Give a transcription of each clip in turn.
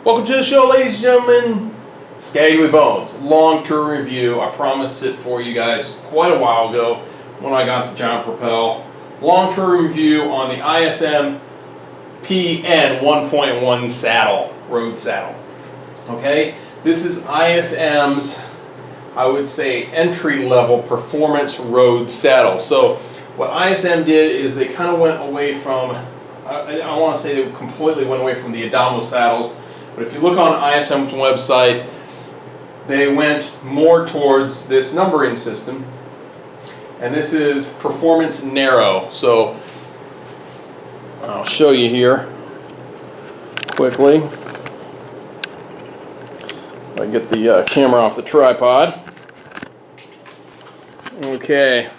Welcome to the show, ladies and gentlemen. Scagly Bones, long-term review. I promised it for you guys quite a while ago when I got the Giant Propel. Long-term review on the ISM PN 1.1 saddle, road saddle. Okay, this is ISM's, I would say, entry-level performance road saddle. So what ISM did is they kind of went away from, I want to say they completely went away from the Adamo saddles. But if you look on ISM's website, they went more towards this numbering system. And this is performance narrow. So I'll show you here quickly. If I get the camera off the tripod. Okay,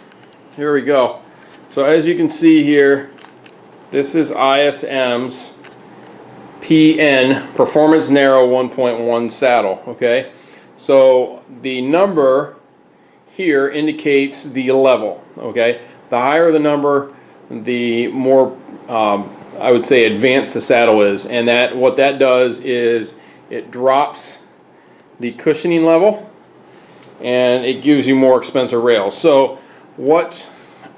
here we go. So as you can see here, this is ISM's PN Performance Narrow 1.1 saddle. Okay, so the number here indicates the level. Okay, the higher the number, the more I would say advanced the saddle is, and that what that does is it drops the cushioning level and it gives you more expensive rails. So what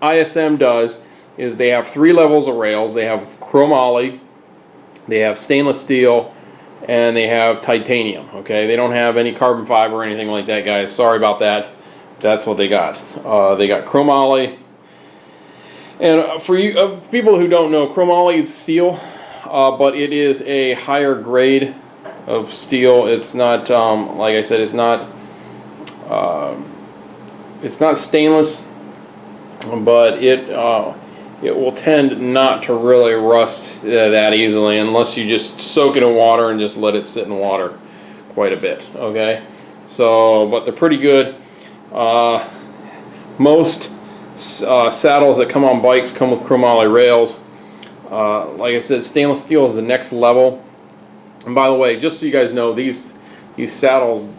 ISM does is they have 3 levels of rails. They have chromoly, they have stainless steel, and they have titanium. Okay, they don't have any carbon fiber or anything like that, guys. Sorry about that. That's what they got. They got chromoly. And for you people who don't know, chromoly is steel, but it is a higher grade of steel. It's not, like I said, it's not stainless, but it will tend not to really rust that easily unless you just soak it in water and just let it sit in water quite a bit. Okay, so but they're pretty good. Most saddles that come on bikes come with chromoly rails. Like I said, stainless steel is the next level. And by the way, just so you guys know, these saddles,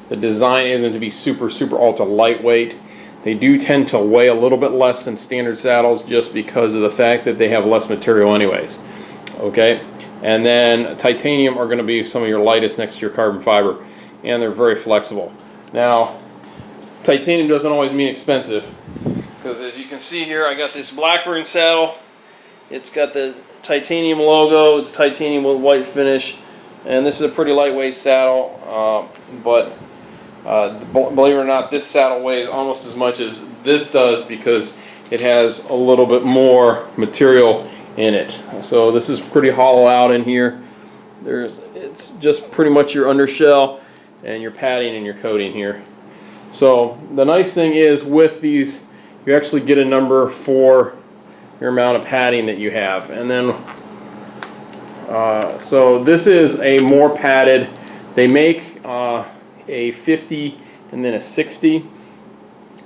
the design isn't to be super ultra lightweight. They do tend to weigh a little bit less than standard saddles just because of the fact that they have less material anyways. Okay, and then titanium are going to be some of your lightest next to your carbon fiber, and they're very flexible. Now, titanium doesn't always mean expensive, because as you can see here, I got this Blackburn saddle. It's got the titanium logo. It's titanium with white finish, and this is a pretty lightweight saddle, but believe it or not, this saddle weighs almost as much as this does because it has a little bit more material in it. So this is pretty hollow out in here. It's just pretty much your undershell and your padding and your coating here. So the nice thing is with these, you actually get a number for your amount of padding that you have. And then so this is a more padded. They make a 50 and then a 60.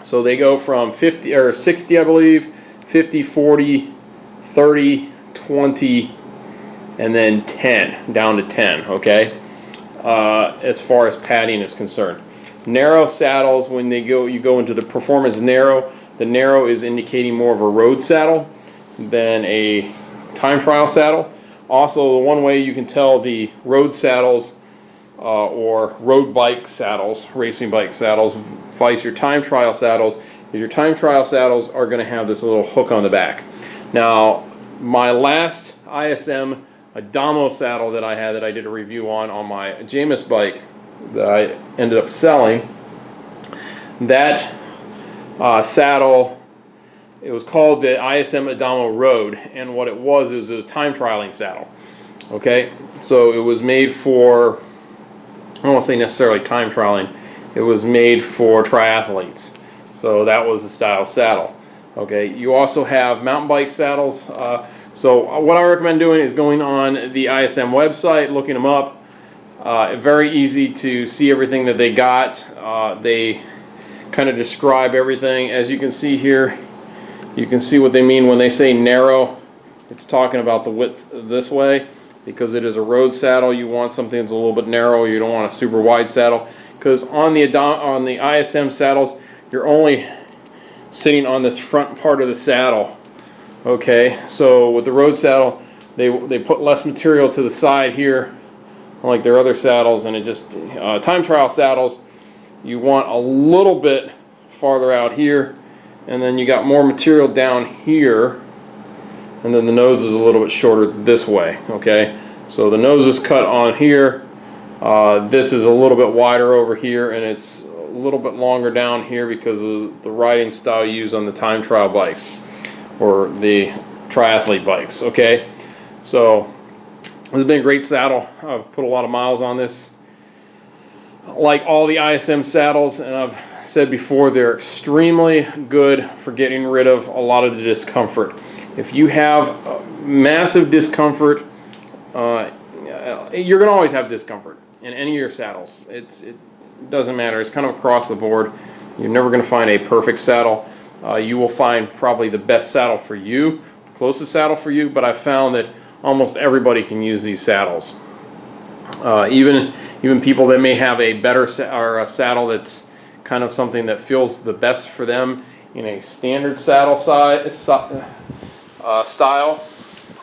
So they go from 50 or 60, I believe, 50, 40, 30, 20, and then 10, down to 10. Okay, as far as padding is concerned. Narrow saddles, when you go into the performance narrow, the narrow is indicating more of a road saddle than a time trial saddle. Also, the one way you can tell the road saddles or road bike saddles, racing bike saddles, vice your time trial saddles, is your time trial saddles are going to have this little hook on the back. Now, my last ISM Adamo saddle that I had, that I did a review on my Jamis bike that I ended up selling, that saddle, it was called the ISM Adamo Road, and what it was a time trialing saddle. Okay, so it was made for, I don't want to say necessarily time trialing, it was made for triathletes. So that was the style saddle. Okay, you also have mountain bike saddles. So what I recommend doing is going on the ISM website, looking them up. Very easy to see everything that they got. They kind of describe everything. As you can see here, you can see what they mean when they say narrow. It's talking about the width this way. Because it is a road saddle, you want something that's a little bit narrow. You don't want a super wide saddle. Because on the ISM saddles, you're only sitting on the front part of the saddle. Okay, so with the road saddle, they put less material to the side here unlike their other saddles. And it just time trial saddles, you want a little bit farther out here, and then you got more material down here, and then the nose is a little bit shorter this way. Okay, so the nose is cut on here, this is a little bit wider over here, and it's a little bit longer down here because of the riding style used on the time trial bikes or the triathlete bikes. Okay, so this has been a great saddle. I've put a lot of miles on this. Like all the ISM saddles, and I've said before, they're extremely good for getting rid of a lot of the discomfort. If you have massive discomfort, you're going to always have discomfort in any of your saddles. It doesn't matter. It's kind of across the board. You're never going to find a perfect saddle. You will find probably the best saddle for you, the closest saddle for you, but I've found that almost everybody can use these saddles. Even people that may have a better a saddle that's kind of something that feels the best for them in a standard saddle style.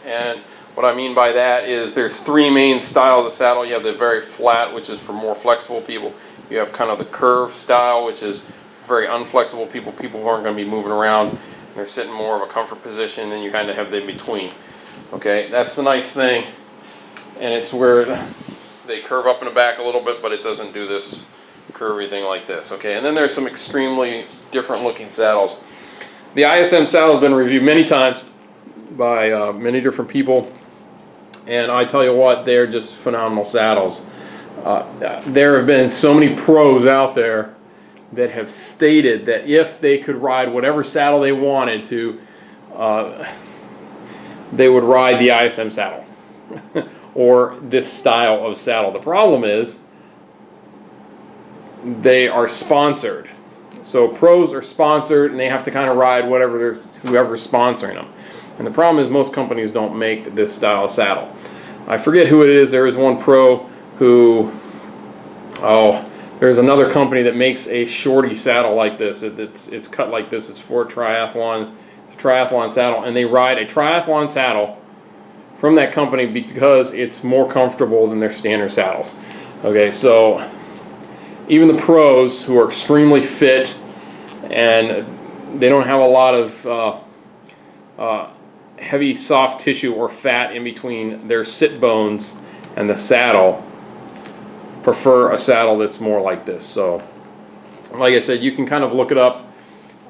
And what I mean by that is there's three main styles of saddle. You have the very flat, which is for more flexible people. You have kind of the curve style, which is very unflexible people who aren't going to be moving around. They're sitting more of a comfort position, and you kind of have the in-between. Okay, that's the nice thing, and it's where they curve up in the back a little bit, but it doesn't do this curvy thing like this. Okay, and then there's some extremely different looking saddles. The ISM saddle has been reviewed many times by many different people, and I tell you what, they're just phenomenal saddles. There have been so many pros out there that have stated that if they could ride whatever saddle they wanted to, they would ride the ISM saddle or this style of saddle. The problem is they are sponsored. So pros are sponsored, and they have to kind of ride whoever's sponsoring them. And the problem is most companies don't make this style of saddle. I forget who it is. There is one pro who, there's another company that makes a shorty saddle like this. It's cut like this. It's for triathlon. It's a triathlon saddle, and they ride a triathlon saddle from that company because it's more comfortable than their standard saddles. Okay, so even the pros who are extremely fit and they don't have a lot of heavy soft tissue or fat in between their sit bones and the saddle prefer a saddle that's more like this. So like I said, you can kind of look it up,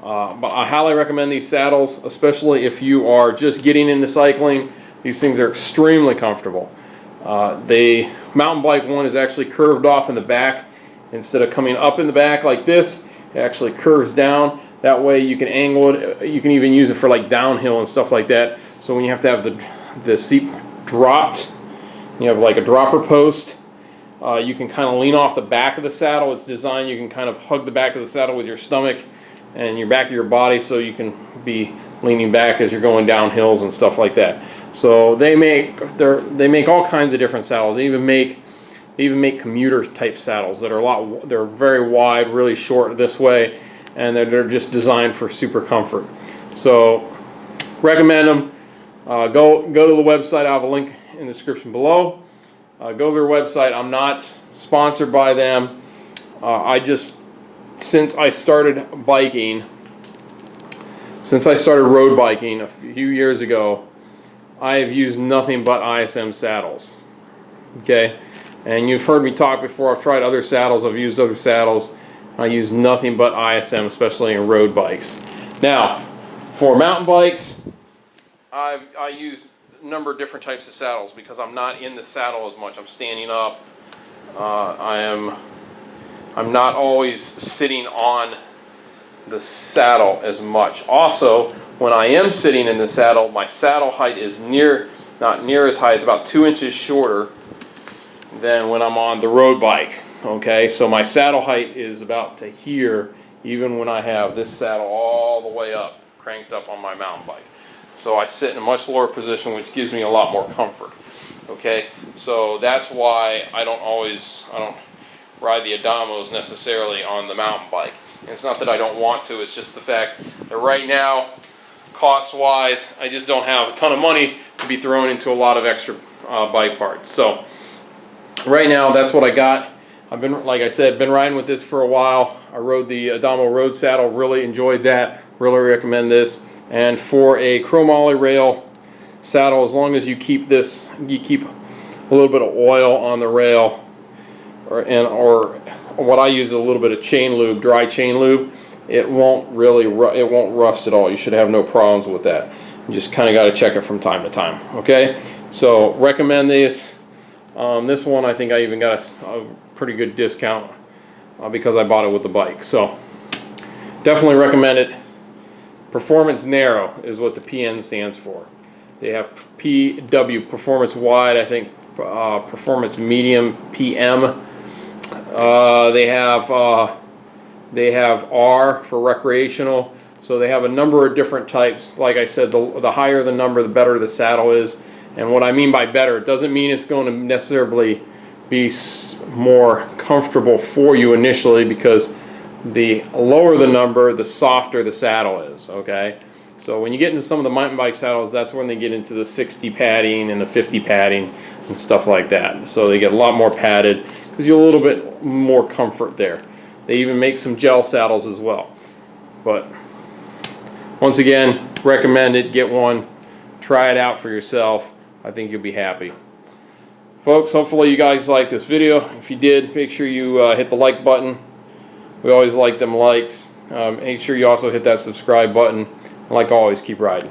but I highly recommend these saddles, especially if you are just getting into cycling. These things are extremely comfortable. The mountain bike one is actually curved off in the back. Instead of coming up in the back like this, it actually curves down. That way you can angle it. You can even use it for like downhill and stuff like that. So when you have to have the seat dropped, you have like a dropper post, you can kind of lean off the back of the saddle. It's designed, you can kind of hug the back of the saddle with your stomach and your back of your body, so you can be leaning back as you're going down hills and stuff like that. So they make all kinds of different saddles. They even make commuter type saddles that are they're very wide, really short this way, and they're just designed for super comfort. So recommend them. Go to the website. I have a link in the description below. Go to their website. I'm not sponsored by them. Since I started biking, since I started road biking a few years ago, I have used nothing but ISM saddles. Okay, and you've heard me talk before. I've tried other saddles. I've used other saddles. I use nothing but ISM, especially in road bikes. Now, for mountain bikes, I use a number of different types of saddles because I'm not in the saddle as much. I'm standing up. I'm not always sitting on the saddle as much. Also, when I am sitting in the saddle, my saddle height is not near as high. It's about 2 inches shorter than when I'm on the road bike. Okay, so my saddle height is about to here, even when I have this saddle all the way up, cranked up on my mountain bike. So I sit in a much lower position, which gives me a lot more comfort. Okay, so that's why I don't ride the Adamos necessarily on the mountain bike. And it's not that I don't want to, it's just the fact that right now, cost-wise, I just don't have a ton of money to be thrown into a lot of extra bike parts. So right now, that's what I got. I've been, like I said, been riding with this for a while. I rode the Adamo Road saddle, really enjoyed that. Really recommend this. And for a chromoly rail saddle, as long as you keep this, you keep a little bit of oil on the rail, or what I use is a little bit of chain lube, dry chain lube. It won't rust at all. You should have no problems with that. You just kind of got to check it from time to time. Okay, so recommend this. This one I think I even got a pretty good discount because I bought it with the bike. So definitely recommend it. Performance Narrow is what the PN stands for. They have PW, Performance Wide, I think Performance Medium, PM. They have R for recreational. So they have a number of different types. Like I said, the higher the number, the better the saddle is. And what I mean by better, it doesn't mean it's going to necessarily be more comfortable for you initially, because the lower the number, the softer the saddle is, okay? So when you get into some of the mountain bike saddles, that's when they get into the 60 padding and the 50 padding and stuff like that. So they get a lot more padded because you have a little bit more comfort there. They even make some gel saddles as well. But once again, recommend it. Get one. Try it out for yourself. I think you'll be happy. Folks, hopefully you guys liked this video. If you did, make sure you hit the like button. We always like them likes. Make sure you also hit that subscribe button. Like always, keep riding.